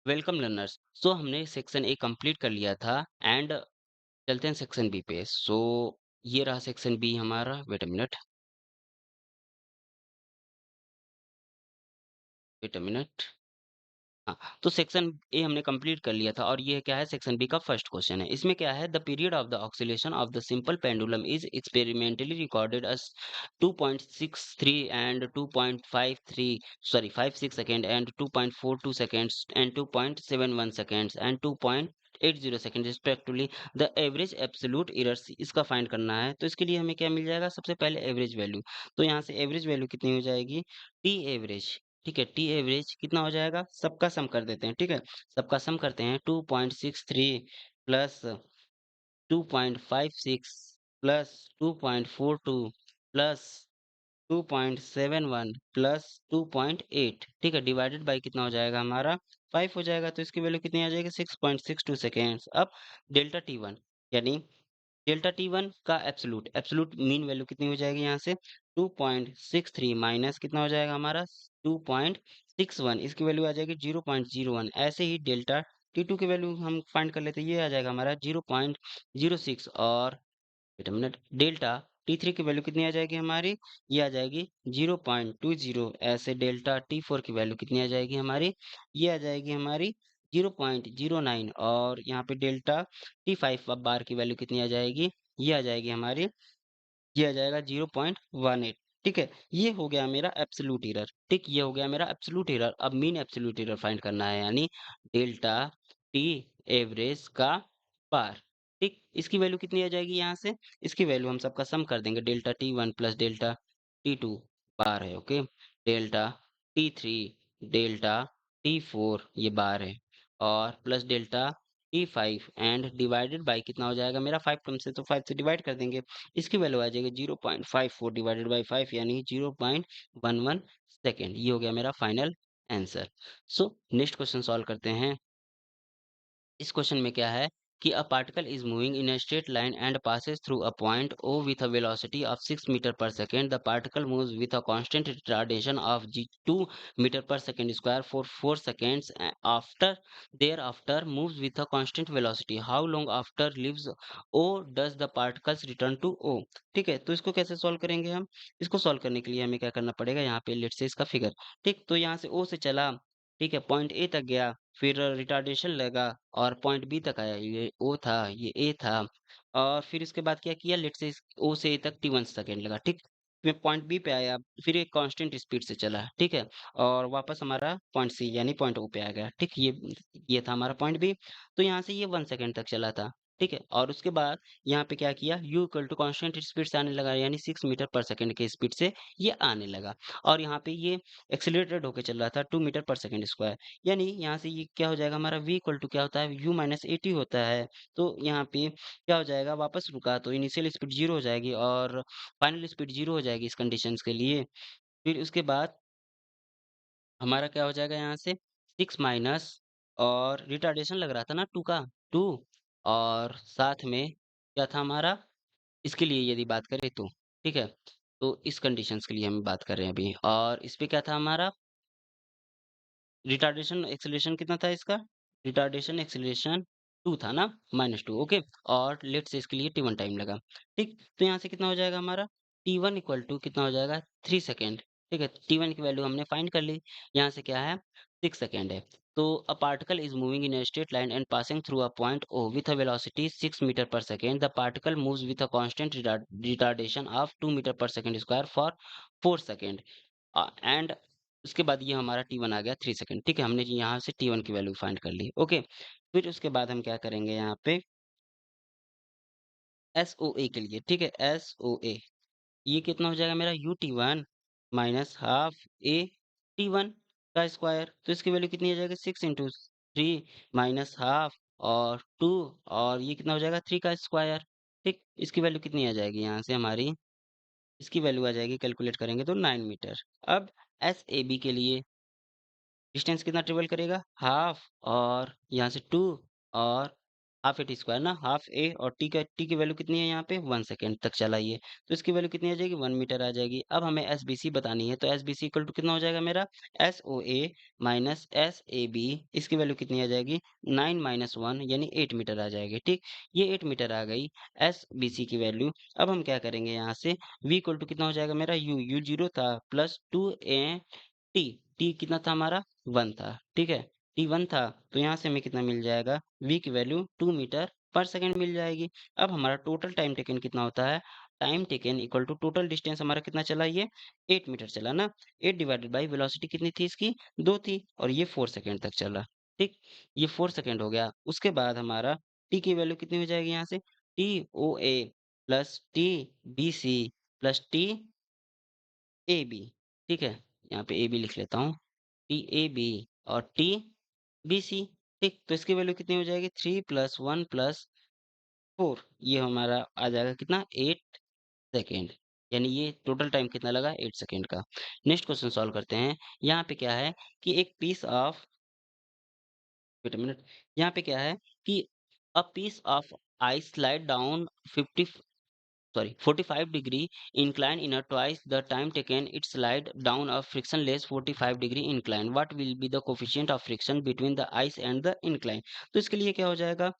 Welcome learners. सो हमने section A complete कर लिया था एंड चलते हैं सेक्शन बी पे। सो ये रहा सेक्शन बी हमारा। Wait a minute, wait a minute. हाँ, तो सेक्शन ए हमने कंप्लीट कर लिया था और ये क्या है, सेक्शन बी का फर्स्ट क्वेश्चन है। इसमें क्या है, the period of the oscillation of the simple pendulum is experimentally recorded as 2.63 and 2.53 sorry 56 second and 2.42 seconds and 2.71 seconds and 2.80 second respectively. The average absolute errors इसका find करना है। तो इसके लिए हमें क्या मिल जाएगा, सबसे पहले एवरेज वैल्यू। तो यहाँ से एवरेज वैल्यू कितनी हो जाएगी, टी एवरेज। ठीक है, टी एवरेज कितना हो जाएगा, सबका सम कर देते हैं। ठीक है, सबका सम करते हैं। 2.63 प्लस 2.56 प्लस 2.42 प्लस 2.71 प्लस 2.8। ठीक है, डिवाइडेड बाय कितना हो जाएगा हमारा, 5 हो जाएगा। तो इसकी वैल्यू कितनी आ जाएगी, 6.62 सेकेंड्स। अब डेल्टा टी वन यानी डेल्टा टी वन का एब्सोल्यूट एब्सोल्यूट मीन वैल्यू कितनी हो जाएगी, यहाँ से 2.63 माइनस कितना हो जाएगा हमारा 2.61, इसकी वैल्यू आ जाएगी 0.01। ऐसे ही डेल्टा टी टू की वैल्यू हम फाइंड कर लेते हैं, ये आ जाएगा हमारा 0.06। और wait a minute, delta T three की वैल्यू कितनी आ जाएगी हमारी, ये आ जाएगी 0.20। ऐसे डेल्टा टी फोर की वैल्यू कितनी आ जाएगी हमारी, ये आ जाएगी हमारी 0.09। और यहाँ पे डेल्टा टी फाइव बार की वैल्यू कितनी आ जाएगी, ये आ जाएगी हमारी, ये आ जाएगा 0.18। ठीक है, ये हो गया मेरा एब्सोल्यूट एरर। ठीक, ये हो गया मेरा एब्सोल्यूट एरर। अब मीन एब्सोल्यूट एरर फाइंड करना है, यानी डेल्टा टी एवरेज का पार। ठीक, इसकी वैल्यू कितनी आ जाएगी यहाँ से, इसकी वैल्यू हम सबका सम कर देंगे। Delta T one plus delta T two bar है, okay. Delta T three, delta T four ये बार है, और plus delta T five and divided by कितना हो जाएगा मेरा, 5 टर्म से तो 5 से डिवाइड कर देंगे। इसकी वैल्यू आ जाएगी 0.54 डिवाइडेड बाई 5 यानी 0.11 सेकेंड। ये हो गया मेरा final answer. So next question solve करते हैं। इस क्वेश्चन में क्या है कि अ particle is moving in a straight line and passes through a point O with a velocity of 6 meter per second. The particle moves with a constant retardation of g 2 meter per second square for 4 seconds. After thereafter moves with a constant velocity. How long after leaves O does the particles return to O? ठीक है, तो इसको कैसे solve करेंगे हम, इसको solve करने के लिए हमें क्या करना पड़ेगा, यहाँ पे लेट से इसका फिगर। ठीक, तो यहाँ से O से चला, ठीक है, पॉइंट ए तक गया, फिर रिटार्डेशन लगा और पॉइंट बी तक आया। ये ओ था, ये ए था, और फिर इसके बाद क्या किया, लेट से ओ से ए तक टी वन सेकेंड लगा। ठीक, फिर पॉइंट बी पे आया, फिर एक कांस्टेंट स्पीड से चला। ठीक है, और वापस हमारा पॉइंट सी यानी पॉइंट ओ पे आ गया। ठीक, ये था हमारा पॉइंट बी। तो यहाँ से ये 1 सेकेंड तक चला था। ठीक है, और उसके बाद यहाँ पे क्या किया, u equal to constant speed से आने लगा, यानी 6 मीटर पर सेकेंड के स्पीड से ये आने लगा। और यहाँ पे ये एक्सेलरेटेड होकर चल रहा था 2 मीटर पर सेकेंड स्क्वायर। यानी यहाँ से ये क्या हो जाएगा हमारा, v इक्वल टू क्या होता है, u माइनस ए टी होता है। तो यहाँ पे क्या हो जाएगा, वापस रुका तो इनिशियल स्पीड जीरो हो जाएगी और फाइनल स्पीड जीरो हो जाएगी इस कंडीशन के लिए। फिर उसके बाद हमारा क्या हो जाएगा यहाँ से, 6 माइनस, और रिटार्डेशन लग रहा था ना 2 का, 2, और साथ में क्या था हमारा, इसके लिए यदि बात करें तो, ठीक है, तो इस कंडीशंस के लिए हम बात कर रहे हैं अभी। और इस पे क्या था हमारा, रिटार्डेशन एक्सेलरेशन कितना था इसका, रिटार्डेशन एक्सेलरेशन 2 था ना, -2, ओके। और लेट से इसके लिए टी1 टाइम लगा। ठीक, तो यहाँ से कितना हो जाएगा हमारा, टी1 इक्वल टू कितना हो जाएगा, 3 सेकेंड। ठीक है, टी1 की वैल्यू हमने फाइंड कर ली। यहाँ से क्या है, 6 सेकेंड है। तो a particle is moving in a straight line and passing through a point O with a velocity 6 metre per second. The particle moves with a constant retardation of 2 metre per second square for 4 second. And उसके बाद ये हमारा T one आ गया 3 second. ठीक है, हमने जी यहाँ से टी वन की वैल्यू फाइंड कर ली, ओके। फिर उसके बाद हम क्या करेंगे यहाँ पे, एस ओ ए के लिए। ठीक है, एस ओ ए, ये कितना हो जाएगा मेरा, U T one minus half A T one का स्क्वायर। तो इसकी वैल्यू कितनी आ जाएगी, 6 इंटू 3 माइनस हाफ और 2, और ये कितना हो जाएगा, 3 का स्क्वायर। ठीक, इसकी वैल्यू कितनी आ जाएगी यहाँ से हमारी, इसकी वैल्यू आ जाएगी, कैलकुलेट करेंगे तो 9 मीटर। अब एस ए बी के लिए डिस्टेंस कितना ट्रेवल करेगा, हाफ, और यहाँ से 2, और हाफ ए टी स्क्वायर ना, हाफ ए और टी की वैल्यू कितनी है यहाँ पे 1 सेकंड तक चला ये, तो इसकी वैल्यू कितनी आ जाएगी 1 मीटर आ जाएगी। अब हमें एसबीसी बतानी है, तो एसबीसी इक्वल टू कितना हो जाएगा मेरा S O A minus S A B, इसकी वैल्यू कितनी आ जाएगी 9 माइनस 1 यानी 8 मीटर आ जाएगी। ठीक, ये 8 मीटर आ गई एस बी सी की वैल्यू। अब हम क्या करेंगे यहाँ से v इक्वल टू कितना हो जाएगा मेरा यू जीरो था प्लस 2 टी, टी कितना था हमारा 1 था, ठीक है, टी 1 था, तो यहाँ से हमें कितना मिल जाएगा v की वैल्यू 2 मीटर पर सेकंड मिल जाएगी। अब हमारा टोटल टाइम टेकन कितना होता है, time taken equal to total distance हमारा कितना चला ये 8 मीटर चला ना, 8 डिवाइडेड बाई वेलोसिटी कितनी थी इसकी 2 थी और ये 4 सेकंड तक चला। ठीक, ये 4 सेकंड हो गया। उसके बाद हमारा t की वैल्यू कितनी हो जाएगी यहाँ से T O A plus T B C plus T A B, ठीक है, यहाँ पे ए बी लिख लेता हूँ, टी ए बी और टी बी सी। ठीक, तो इसकी वैल्यू कितनी हो जाएगी 3 प्लस 1 प्लस 4, ये हमारा आ जाएगा कितना 8 सेकेंड, यानी ये टोटल टाइम कितना लगा 8 सेकेंड का। नेक्स्ट क्वेश्चन सॉल्व करते हैं। यहाँ पे क्या है कि एक piece of, wait a minute, यहाँ पे क्या है कि a piece of ice slide down 45 degree incline in a twice the time taken it slide down a frictionless 45 degree incline. What will be the coefficient of friction between the ice and the incline? तो इसके लिए क्या हो जाएगा,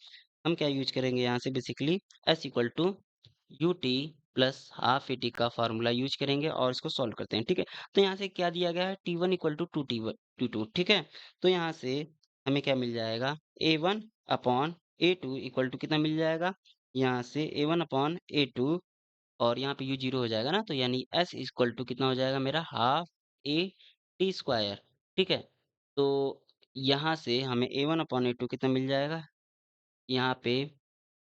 हम क्या use करेंगे यहाँ से basically S equal to U T plus half A T का फार्मूला यूज करेंगे और इसको सॉल्व करते हैं। ठीक है, तो यहाँ से क्या दिया गया है T one equal to two T one to two, ठीक है, तो यहाँ से हमें क्या मिल जाएगा A one upon A two equal to कितना मिल जाएगा, यहाँ से A one upon A two और यहाँ पे यू जीरो हो जाएगा ना, तो यानी एस इक्वल टू कितना हो जाएगा मेरा हाफ ए टी स्क्वायर। ठीक है, तो यहाँ से हमें A one upon A two कितना मिल जाएगा, यहाँ पे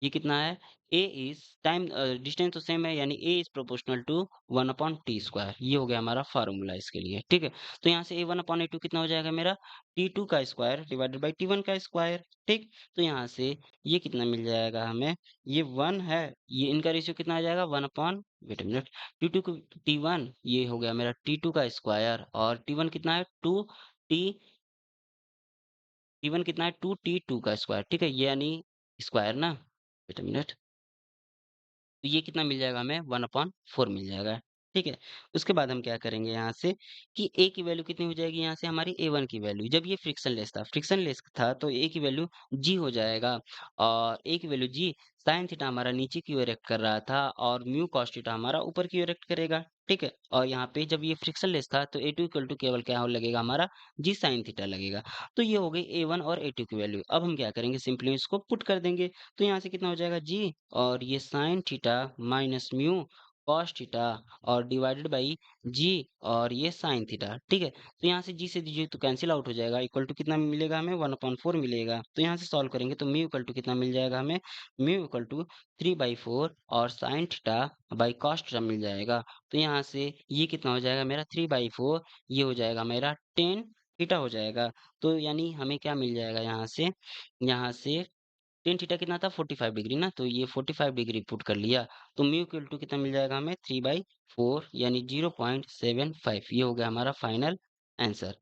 ये कितना है ए इज टाइम डिस्टेंस तो सेम है यानी A is proportional to 1 upon T square, ये हो गया हमारा फार्मूला इसके लिए। ठीक है, तो यहाँ से A one upon A two कितना हो जाएगा मेरा टी टू का square divided by T one का स्क्वायर। ठीक, तो यहाँ से ये कितना मिल जाएगा हमें, ये 1 है, ये इनका रेशियो कितना आ जाएगा 1 upon, wait a minute, T two T one ये हो गया मेरा टी टू का स्क्वायर और टी वन कितना है टी टी वन कितना है टी टू का स्क्वायर। ठीक है, ये यानी स्क्वायर ना, वेट अ मिनट, तो ये कितना मिल जाएगा हमें 1/4 मिल जाएगा। ठीक है, उसके बाद हम क्या करेंगे यहाँ से कि ए की वैल्यू कितनी हो जाएगी यहाँ से हमारी ए वन की वैल्यू, जब ये फ्रिक्शन लेस था तो ए की वैल्यू जी हो जाएगा और ए की वैल्यू जी साइन थीटा हमारा नीचे की ओर एक्ट कर रहा था और म्यू कॉस थीटा हमारा ऊपर की ओर एक्ट करेगा। ठीक है, और यहाँ पे जब ये फ्रिक्शन लेस था तो ए टू इक्वल टू केवल क्या हो लगेगा हमारा जी साइन थीटा लगेगा। तो ये हो गई ए वन और ए टू की वैल्यू। अब हम क्या करेंगे सिंपली इसको पुट कर देंगे, तो यहाँ से कितना हो जाएगा जी और ये sine theta minus mu cos theta और डिवाइडेड बाई जी और ये साइन थीटा। ठीक है, तो यहाँ से जी तो कैंसिल आउट हो जाएगा, इक्वल टू कितना मिलेगा हमें 1/4 मिलेगा। तो यहाँ से सॉल्व करेंगे तो म्यू इक्वल टू कितना मिल जाएगा हमें, म्यू इक्वल टू 3/4 और sine theta by cos theta मिल जाएगा। तो यहाँ से ये कितना हो जाएगा मेरा 3/4, ये हो जाएगा मेरा 10 थीटा हो जाएगा। तो यानी हमें क्या मिल जाएगा यहाँ से टेन थीटा कितना था 45 डिग्री ना, तो ये 45 डिग्री पुट कर लिया, तो म्यू इक्वल टू कितना मिल जाएगा हमें 3/4 यानी 0.75, ये हो गया हमारा final answer.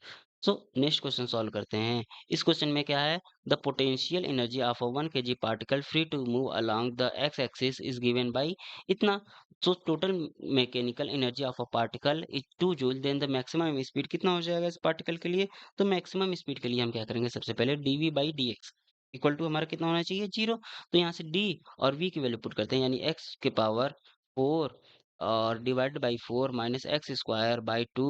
So next question solve करते हैं। इस क्वेश्चन में क्या है, the potential energy of a 1 kg particle free to move along the X axis is given by इतना। So total mechanical energy of a particle is 2 joule, then the maximum speed कितना हो जाएगा इस particle के लिए, तो maximum speed के लिए हम क्या करेंगे सबसे पहले DV by D X equal to हमारा कितना होना चाहिए 0, तो यहाँ से डी और वी की वैल्यू पुट करते हैं यानी एक्स के पावर 4 और divide by 4 minus X square by 2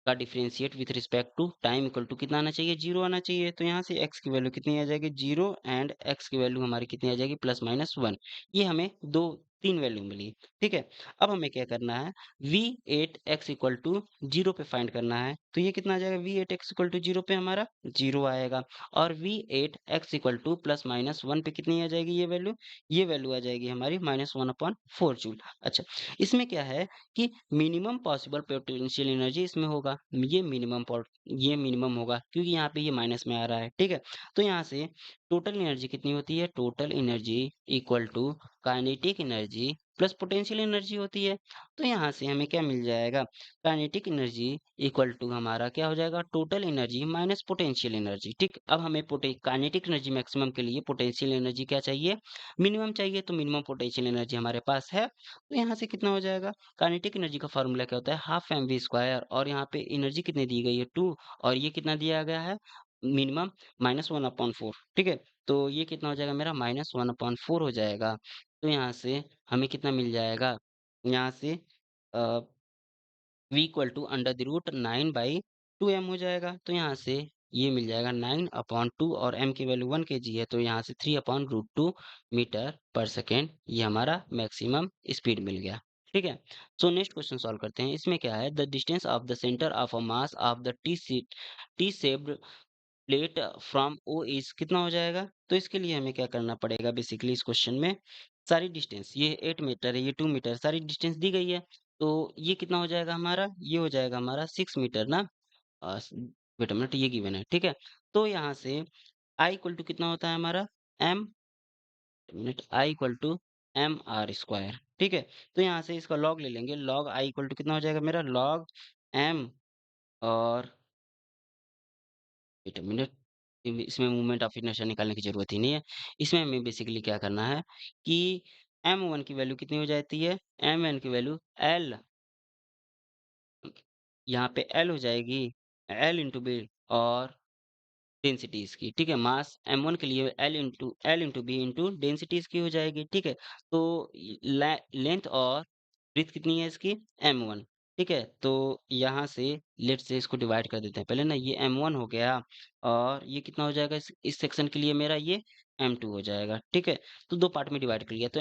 का differentiate with respect to time equal to कितना आना चाहिए 0 आना चाहिए, तो यहाँ से एक्स की वैल्यू कितनी आ जाएगी 0 एंड एक्स की वैल्यू हमारी कितनी आ जाएगी +-1, ये हमें दो तीन वैल्यू मिली। ठीक है, अब हमें क्या करना है V8 x इक्वल टू 0 पे फाइंड करना है, तो ये कितना आ जाएगा V8 x इक्वल टू 0 पे हमारा 0 आएगा और V8 x इक्वल टू +-1 पे कितनी आ जाएगी ये वैल्यू आ जाएगी हमारी -1/4 जूल। अच्छा, इसमें क्या है कि मिनिमम पॉसिबल पोटेंशियल एनर्जी इसमें होगा, ये मिनिमम होगा क्योंकि यहाँ पे ये माइनस में आ रहा है। ठीक है, तो यहाँ से टोटल एनर्जी कितनी होती है, total energy equal to kinetic energy plus potential energy होती है। तो यहाँ से हमें क्या मिल जाएगा, काइनेटिक एनर्जी इक्वल टू हमारा क्या हो जाएगा, total energy minus potential energy. ठीक, अब हमें काइनेटिक एनर्जी मैक्सिमम के लिए पोटेंशियल एनर्जी क्या चाहिए, मिनिमम चाहिए। तो मिनिमम पोटेंशियल एनर्जी हमारे पास है, तो यहाँ से कितना हो जाएगा, काइनेटिक एनर्जी का फॉर्मूला क्या होता है, हाफ एम वी स्क्वायर, और यहाँ पे एनर्जी कितनी दी गई है 2, और ये कितना दिया गया है मिनिमम -1/4। ठीक है, तो ये कितना हो जाएगा मेरा -1/4 हो जाएगा। तो यहाँ से हमें कितना मिल जाएगा, यहाँ से v इक्वल टू √9/2m हो जाएगा। तो यहाँ से ये मिल जाएगा 9/2, और m की वैल्यू 1 kg है, तो यहाँ से 3/√2 मीटर पर सेकेंड, ये हमारा मैक्सिमम स्पीड मिल गया। ठीक है, सो नेक्स्ट क्वेश्चन सॉल्व करते हैं। इसमें क्या है, the distance of the centre of a mass of the T shaped plate from O is कितना हो जाएगा। तो इसके लिए हमें क्या करना पड़ेगा, बेसिकली इस क्वेश्चन में सारी डिस्टेंस, ये 8 मीटर है, ये 2 मीटर, सारी डिस्टेंस दी गई है। तो ये कितना हो जाएगा हमारा, ये हो जाएगा हमारा 6 मीटर ना। वेट अ मिनट, ये गिवन है। ठीक है, तो यहाँ से आई इक्वल टू कितना होता है हमारा, M minute I equal to mr²। ठीक है, तो यहाँ से इसका लॉग ले लेंगे, लॉग आई इक्वल टू कितना हो जाएगा मेरा, लॉग एम, और वेट अ मिनट, इसमें मूवमेंट ऑफ इनर्शिया निकालने की ज़रूरत ही नहीं है। इसमें हमें बेसिकली क्या करना है कि m1 की वैल्यू कितनी हो जाती है, mn की वैल्यू l, यहाँ पे l हो जाएगी l इंटू बी, और डेंसिटी इसकी। ठीक है, मास m1 के लिए l into B into density इसकी हो जाएगी। ठीक है, तो लेंथ और ब्रीथ कितनी है इसकी, m1। ठीक है, तो यहाँ से लेट से इसको डिवाइड कर देते हैं पहले ना, ये m1 हो गया, और ये कितना हो जाएगा इस सेक्शन के लिए मेरा, ये m2 हो जाएगा। ठीक है, तो दो पार्ट में डिवाइड कर लिया। तो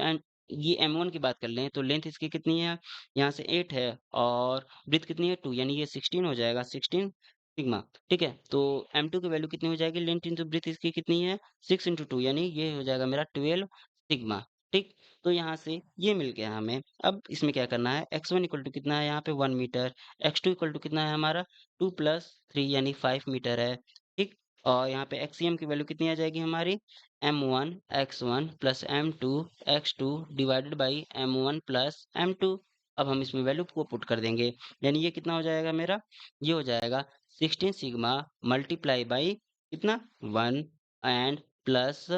ये m1 की बात कर लें तो लेंथ इसकी कितनी है, यहाँ से 8 है, और ब्रीथ कितनी है 2, यानी ये 16 हो जाएगा, 16 सिग्मा। ठीक है, तो m2 की वैल्यू कितनी हो जाएगी, लेंथ इंटू ब्रीथ इसकी कितनी है, 6 इंटू 2, यानी ये हो जाएगा मेरा 12 सिग्मा। ठीक, तो यहाँ से ये मिल गया हमें। अब इसमें क्या करना है, x1 इक्वल टू कितना है यहाँ पे 1 मीटर, x2 इक्वल टू कितना है हमारा 2 + 3 यानी 5 मीटर है। ठीक, और यहाँ पे xcm की वैल्यू कितनी आ जाएगी हमारी, m1 x1 plus m2 x2 divided by m1 plus m2। अब हम इसमें वैल्यू को पुट कर देंगे, यानी ये कितना हो जाएगा मेरा, ये हो जाएगा 16 सिग्मा मल्टीप्लाई बाई कितना 1, एंड प्लस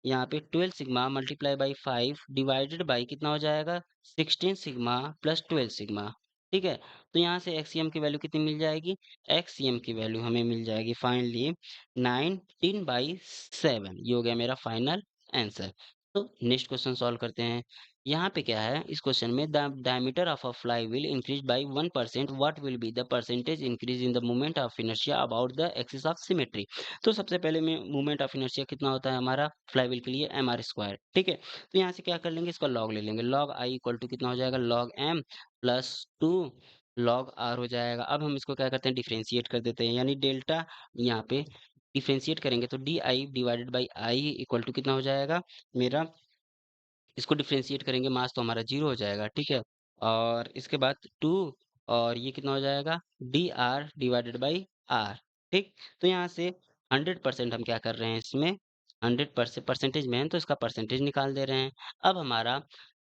यहाँ पे 12 sigma multiply by 5 divided by कितना हो जाएगा 16 सिग्मा प्लस 12 सिग्मा। ठीक है, तो यहाँ से एक्ससीएम की वैल्यू कितनी मिल जाएगी, एक्ससीएम की वैल्यू हमें मिल जाएगी फाइनली 19/7। ये हो गया मेरा फाइनल आंसर। तो नेक्स्ट क्वेश्चन सॉल्व करते हैं। यहाँ पे क्या है, इस क्वेश्चन में the diameter of a fly wheel increase by 1%, what will be the percentage increase in the moment of inertia about the axis of symmetry. तो सबसे पहले में मोमेंट ऑफ इनर्शिया कितना होता है हमारा फ्लाईव्हील के लिए, mr²। ठीक है, तो यहाँ से क्या कर लेंगे, इसका लॉग ले लेंगे, लॉग आई इक्वल टू कितना हो जाएगा, log M plus 2 log R हो जाएगा। अब हम इसको क्या करते हैं, डिफ्रेंशिएट कर देते हैं, यानी डेल्टा यहाँ पे डिफ्रेंशिएट करेंगे तो D I divided by I equal to कितना हो जाएगा मेरा, इसको डिफरेंशिएट करेंगे मास तो हमारा 0 हो जाएगा। ठीक है, और इसके बाद 2, और ये कितना हो जाएगा D R divided by R. ठीक, तो यहाँ से 100% हम क्या कर रहे हैं, इसमें 100% परसेंटेज में है तो इसका परसेंटेज निकाल दे रहे हैं। अब हमारा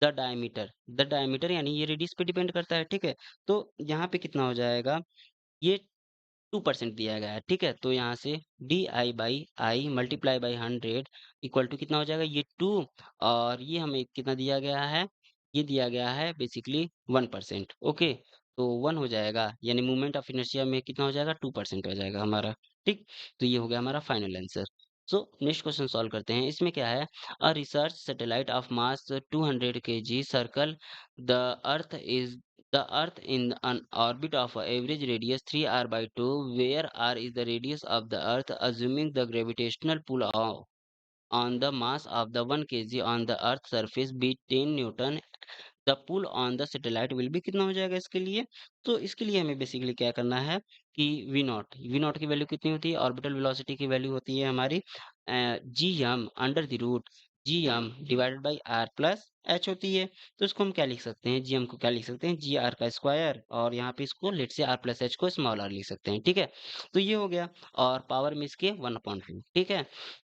द डायमीटर यानी ये रेडियस पे डिपेंड करता है। ठीक है, तो यहाँ पे कितना हो जाएगा, ये 2% दिया गया है। ठीक है, तो यहाँ से D I by I multiply by 100 equal to कितना हो जाएगा, ये 2, और ये हमें कितना दिया गया है, ये दिया गया है बेसिकली 1%। ओके, तो 1 हो जाएगा, यानी मूवमेंट ऑफ इनर्शिया में कितना हो जाएगा 2% हो जाएगा हमारा। ठीक, तो ये हो गया हमारा final answer. So next question solve करते हैं। इसमें क्या है, a research satellite of mass 200 kg circle the earth is the Earth in an orbit of average radius 3r by 2, where r is the radius of the Earth, assuming the gravitational pull on the mass of the 1 kg on the Earth surface be 10 Newton, the pull on the satellite will be कितना हो जाएगा इसके लिए। तो इसके लिए हमें basically क्या करना है कि वी नॉट की वैल्यू कितनी होती है, ऑर्बिटल वेलोसिटी की वैल्यू होती है हमारी G M under the root GM divided by R plus H होती है। तो इसको हम क्या लिख सकते हैं? GM को क्या लिख सकते हैं? GR का स्क्वायर, और यहाँ पे इसको लेट से R प्लस H को स्मॉल r लिख सकते हैं, ठीक है? तो ये हो गया, और पावर में इसके 1/2, ठीक है?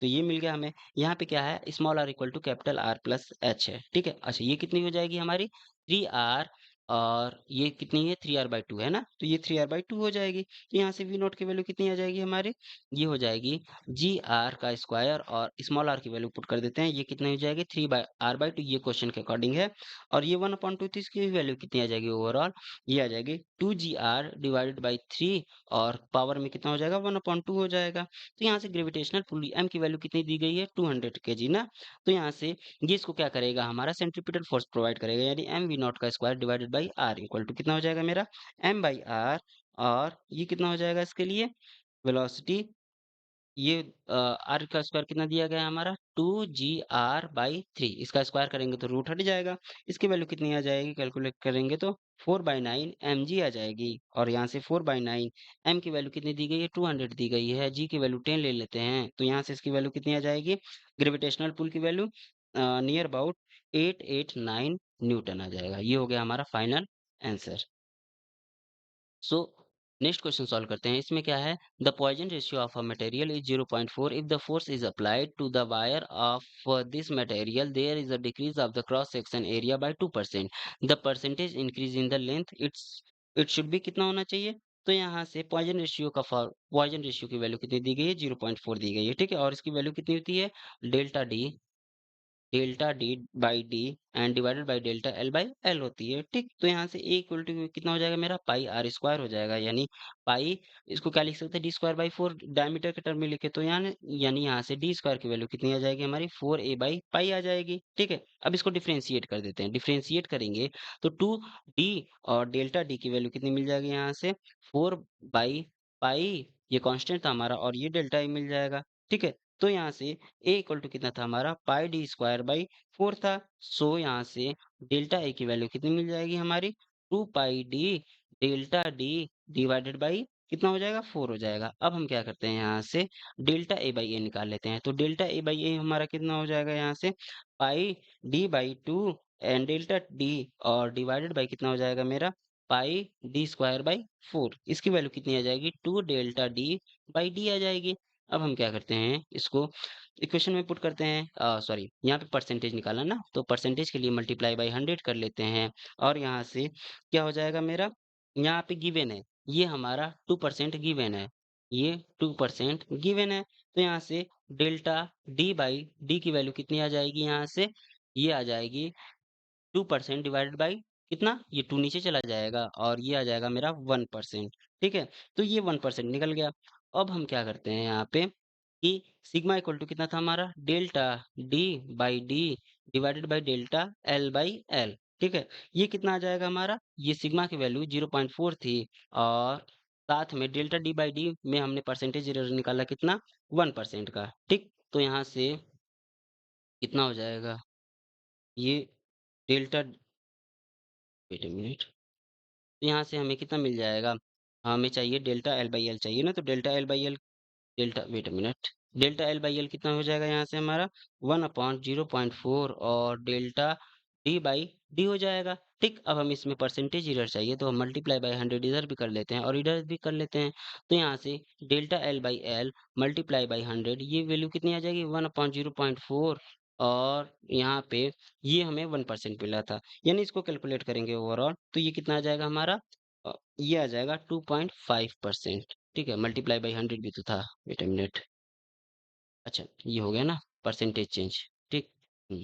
तो ये मिल गया हमें। यहाँ पे क्या है? Small r equal to capital R plus H है, ठीक है? अच्छा, ये कितनी हो जाएगी हमारी? 3R, और ये कितनी है? 3R/2 है ना? तो ये 3R/2 हो जाएगी। तो यहाँ से V नॉट की वैल्यू कितनी आ जाएगी हमारी? ये हो जाएगी GR का स्क्वायर, और स्मॉल r की वैल्यू पुट कर देते हैं। ये कितनी हो जाएगी? 3/R/2, ये क्वेश्चन के अकॉर्डिंग है। और ये 1/2 थी, इसकी वैल्यू कितनी आ जाएगी ओवरऑल? ये आ जाएगी 2GR डिवाइडेड बाई 3, और पावर में कितना हो जाएगा? 1/2 हो जाएगा। तो यहाँ से ग्रेविटेशनल पुल M की वैल्यू कितनी दी गई है? 200 kg ना? तो यहाँ से ये इसको क्या करेगा? हमारा सेंट्रीपिटल फोर्स प्रोवाइड करेगा, यानी MV नॉट का square divided by R equal to कितना हो जाएगा मेरा? M/R। और ये कितना हो जाएगा इसके लिए? वेलोसिटी, ये आर का स्क्वायर कितना दिया गया है हमारा? 2GR/3। इसका स्क्वायर करेंगे तो रूट हट जाएगा। इसकी वैल्यू कितनी आ जाएगी? कैलकुलेट करेंगे तो 4/9 mg आ जाएगी। और यहाँ से 4/9 m की वैल्यू कितनी दी गई है? 200 दी गई है। g की वैल्यू 10 ले लेते हैं, तो यहाँ से इसकी वैल्यू कितनी आ जाएगी? ग्रेविटेशनल पुल की वैल्यू नियर अबाउट 889 न्यूटन आ जाएगा। ये हो गया हमारा final answer. So next question solve करते हैं। इसमें क्या है? The Poisson ratio of a material is 0.4 if the force is applied to the wire of this material there is a decrease of the cross section area by 2%। The percentage increase in the length it should be कितना होना चाहिए? तो यहाँ से Poisson ratio का Poisson ratio की value कितनी दी गई है? 0.4 दी गई है, ठीक है? और इसकी वैल्यू कितनी होती है? Delta D, delta D by D and divided by delta L by L होती है, ठीक? तो यहाँ से ए इक्वल टू कितना हो जाएगा मेरा? पाई आर स्क्वायर हो जाएगा, यानी पाई, इसको क्या लिख सकते हैं? d²/4 डायमीटर के टर्म में लिखे, तो यानी यहाँ से डी स्क्वायर की वैल्यू कितनी आ जाएगी हमारी? 4a/पाई आ जाएगी, ठीक है? अब इसको डिफ्रेंशिएट कर देते हैं। डिफ्रेंशिएट करेंगे तो 2d और डेल्टा डी की वैल्यू कितनी मिल जाएगी यहाँ से? 4/पाई, ये कांस्टेंट था हमारा, और ये डेल्टा ए मिल जाएगा, ठीक है? तो यहाँ से ए इक्वल टू कितना था हमारा? πd² बाई 4 था। सो यहाँ से डेल्टा ए की वैल्यू कितनी मिल जाएगी हमारी? 2πd delta D divided by कितना हो जाएगा? 4 हो जाएगा। अब हम क्या करते हैं? यहाँ से डेल्टा ए बाई ए निकाल लेते हैं। तो डेल्टा ए बाई ए हमारा कितना हो जाएगा यहाँ से? πd/2 एंड डेल्टा डी, और डिवाइडेड बाई कितना हो जाएगा मेरा? πd²/4। इसकी वैल्यू कितनी आ जाएगी? 2 डेल्टा डी बाई डी आ जाएगी। अब हम क्या करते हैं? इसको इक्वेशन में पुट करते हैं। सॉरी, यहाँ पे परसेंटेज निकाला ना, तो परसेंटेज के लिए मल्टीप्लाई बाई 100 कर लेते हैं। और यहाँ से क्या हो जाएगा मेरा? यहाँ पे गिवन है, ये हमारा 2% गिवन है, ये 2% गिवन है। तो यहाँ से डेल्टा डी बाई डी की वैल्यू कितनी आ जाएगी यहाँ से? ये आ जाएगी 2% डिवाइडेड बाई कितना? ये 2 नीचे चला जाएगा, और ये आ जाएगा मेरा 1%, ठीक है? तो ये 1% निकल गया। अब हम क्या करते हैं यहाँ पे कि सिग्मा इक्वल टू कितना था हमारा? Delta D by D divided by delta L by L, ठीक है? ये कितना आ जाएगा हमारा? ये सिग्मा की वैल्यू 0.4 थी, और साथ में डेल्टा डी बाई डी में हमने परसेंटेज एरर निकाला कितना? 1% का, ठीक? तो यहाँ से कितना हो जाएगा? ये डेल्टा, वेट अ मिनट, तो यहाँ से हमें कितना मिल जाएगा? हमें चाहिए डेल्टा एल बाई एल चाहिए ना, तो delta L by L, delta, wait a minute, delta L by L कितना हो जाएगा यहाँ से हमारा? 1/0.4, और डेल्टा डी बाई डी हो जाएगा, ठीक? अब हम इसमें परसेंटेज इधर चाहिए, तो हम मल्टीप्लाई बाई 100 इधर भी कर लेते हैं और इधर भी कर लेते हैं। तो यहाँ से delta L by L multiply by 100, ये वैल्यू कितनी आ जाएगी? 1/0.4, और यहाँ पे ये हमें 1% मिला था, यानी इसको कैलकुलेट करेंगे ओवरऑल, तो ये कितना आ जाएगा हमारा? ये आ जाएगा 2.5%, ठीक है? मल्टीप्लाई बाई 100 भी तो था, वेट अ मिनट, अच्छा ये हो गया ना परसेंटेज चेंज, ठीक? हम्म,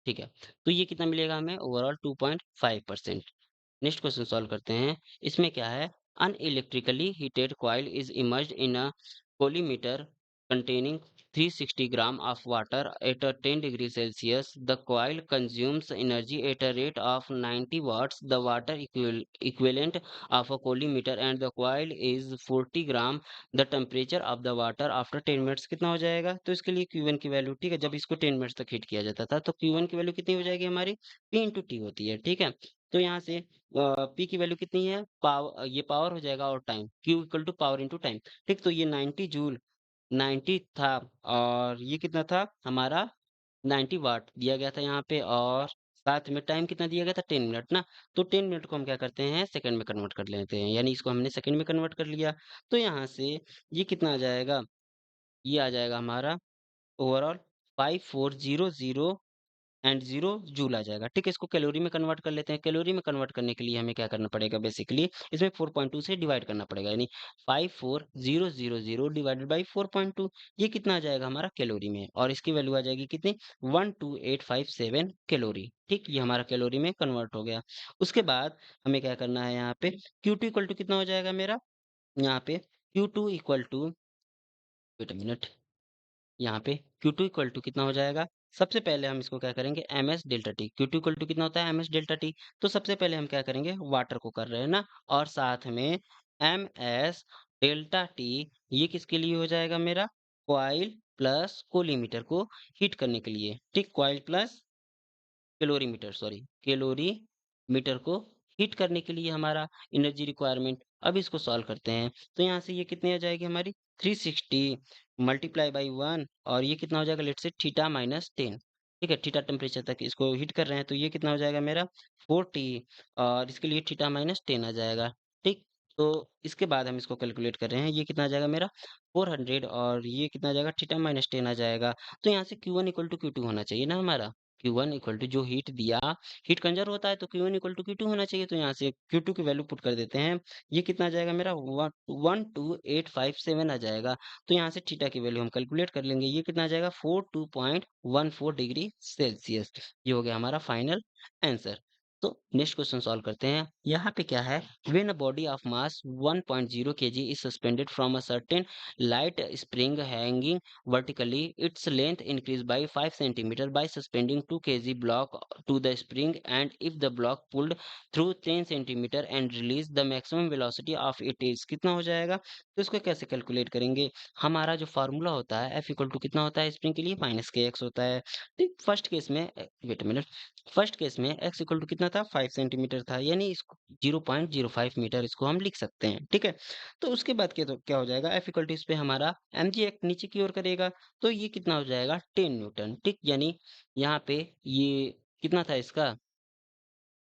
ठीक है। तो ये कितना मिलेगा हमें? ओवरऑल 2.5%। नेक्स्ट क्वेश्चन सॉल्व करते हैं। इसमें क्या है? An electrically heated coil is immersed in a calorimeter containing 360 gram of water at a 10 degree Celsius. The coil consumes energy at a rate of 90 watts. The water equivalent of a collimeter and the coil is 40 gram. The temperature of the water after 10 minutes कितना हो जाएगा? तो इसके लिए Q1 की value, ठीक है, जब इसको 10 मिनट्स तक हीट किया जाता था, तो Q1 की वैल्यू कितनी हो जाएगी हमारी? P/T होती है, ठीक है? तो यहाँ से P की वैल्यू कितनी है? पावर, ये पावर हो जाएगा, और time, Q equal to power into time, ठीक? तो ये 90 जूल 90 था, और ये कितना था हमारा? 90 वाट दिया गया था यहाँ पे और साथ में टाइम कितना दिया गया था 10 मिनट ना। तो 10 मिनट को हम क्या करते हैं सेकंड में कन्वर्ट कर लेते हैं, यानी इसको हमने सेकंड में कन्वर्ट कर लिया। तो यहाँ से ये कितना आ जाएगा, ये आ जाएगा हमारा ओवरऑल 5400 एंड 0 जूल आ जाएगा। ठीक है, इसको कैलोरी में कन्वर्ट कर लेते हैं। कैलोरी में कन्वर्ट करने के लिए हमें क्या करना पड़ेगा, बेसिकली इसमें 4.2 से डिवाइड करना पड़ेगा, यानी 54000 डिवाइडेड बाई 4.2, ये कितना आ जाएगा हमारा कैलोरी में, और इसकी वैल्यू आ जाएगी कितनी, 12857 कैलोरी। ठीक, ये हमारा कैलोरी में कन्वर्ट हो गया। उसके बाद हमें क्या करना है, यहाँ पे Q2 इक्वल टू कितना हो जाएगा मेरा, यहाँ पे Q2 equal to, wait a minute, यहाँ पे Q2 इक्वल टू कितना हो जाएगा, सबसे पहले हम इसको क्या करेंगे ms delta T. Q2 equal to कितना होता है ms डेल्टा टी, तो सबसे पहले हम क्या करेंगे वाटर को कर रहे हैं ना, और साथ में ms डेल्टा टी, ये किसके लिए हो जाएगा मेरा, कॉइल प्लस कोलीमीटर को हीट करने के लिए। ठीक, coil plus calorimeter, sorry calorimeter को हीट करने के लिए हमारा एनर्जी रिक्वायरमेंट। अब इसको सॉल्व करते हैं, तो यहाँ से ये कितनी आ जाएगी हमारी 360 मल्टीप्लाई बाई 1, और ये कितना हो जाएगा, लेट से थीटा माइनस 10। ठीक है, थीटा टेम्परेचर तक इसको हीट कर रहे हैं, तो ये कितना हो जाएगा मेरा 40, और इसके लिए थीटा माइनस 10 आ जाएगा। ठीक, तो इसके बाद हम इसको कैलकुलेट कर रहे हैं, ये कितना आ जाएगा मेरा 400, और ये कितना आ जाएगा थीटा माइनस 10 आ जाएगा। तो यहाँ से Q1 इक्वल टू Q2 होना चाहिए ना हमारा, Q1 इक्वल टू जो हीट दिया, हीट कंजर्व होता है तो Q1 इक्वल टू Q2 होना चाहिए, तो यहाँ से Q2 की वैल्यू पुट कर देते हैं। ये कितना आ जाएगा मेरा 12857 आ जाएगा। तो यहाँ से थीटा की वैल्यू हम कैलकुलेट कर लेंगे, ये कितना आ जाएगा 42.14 डिग्री सेल्सियस। ये हो गया हमारा फाइनल आंसर। तो नेक्स्ट क्वेश्चन सॉल्व करते हैं। यहाँ पे क्या है, when a body of mass 1.0 kg is suspended from a certain light spring hanging vertically, its length increased by 5 centimeter by suspending 2 kg block to the spring, and if the block pulled through 10 centimeter and released, the maximum velocity of it is कितना हो जाएगा। तो इसको कैसे calculate करेंगे, हमारा जो formula होता है F इक्वल टू कितना होता है स्प्रिंग के लिए माइनस के एक्स होता है। ठीक, फर्स्ट केस में, वेट मिनट, फर्स्ट केस में x इक्वल टू कितना था 5 सेंटीमीटर था, यानी इसको 0.05 मीटर इसको हम लिख सकते हैं। ठीक है, तो उसके बाद क्या, तो क्या हो जाएगा F इक्वल टू इस पे हमारा mg एक नीचे की ओर करेगा, तो ये कितना हो जाएगा 10 न्यूटन। ठीक, यानी यहाँ पे ये कितना था इसका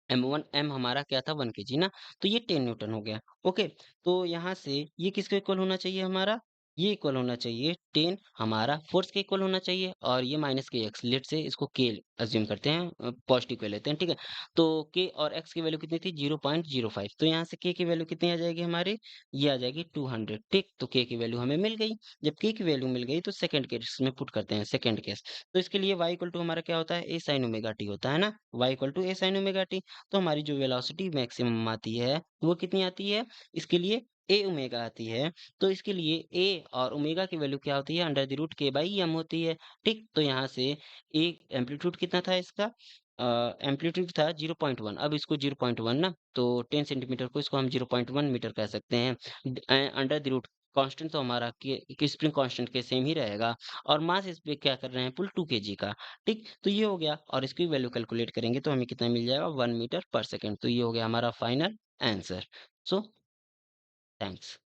M1, M हमारा क्या था 1 केजी ना, तो ये 10 न्यूटन हो गया। ओके, तो यहाँ से ये किसके इक्वल होना चाहिए हमारा, ये इक्वल होना चाहिए 10 हमारा फोर्स के इक्वल होना चाहिए, और ये माइनस के एक्स, लेट से इसको के अज्यूम करते हैं, पॉजिटिव के लेते हैं। ठीक है, तो के और एक्स की वैल्यू कितनी थी 0.05, तो यहाँ से के की वैल्यू कितनी आ जाएगी हमारी, ये आ जाएगी 200। ठीक, तो के की वैल्यू हमें मिल गई। जब के की वैल्यू मिल गई तो सेकंड केस में पुट करते हैं, सेकंड केस। तो इसके लिए y इक्वल टू हमारा क्या होता है ए साइन ओमेगा टी होता है ना, y equal to A sine omega T. तो हमारी जो वेलोसिटी मैक्सिमम आती है वो कितनी आती है, इसके लिए ए ओमेगा आती है। तो इसके लिए ए और ओमेगा की वैल्यू क्या होती है अंडर द रूट के बाई एम होती है। ठीक, तो यहाँ से ए एम्पलीट्यूड कितना था इसका, एम्पलीट्यूड था 0.1, अब इसको 0.1 ना, तो 10 सेंटीमीटर को इसको हम 0.1 मीटर कह सकते हैं। अंडर द रूट कांस्टेंट तो हमारा कि स्प्रिंग कांस्टेंट के सेम ही रहेगा, और मास इस पे क्या कर रहे हैं पुल 2 केजी का। ठीक, तो ये हो गया, और इसकी वैल्यू कैलकुलेट करेंगे तो हमें कितना मिल जाएगा 1 मीटर पर सेकंड। तो ये हो गया हमारा फाइनल आंसर। So thanks.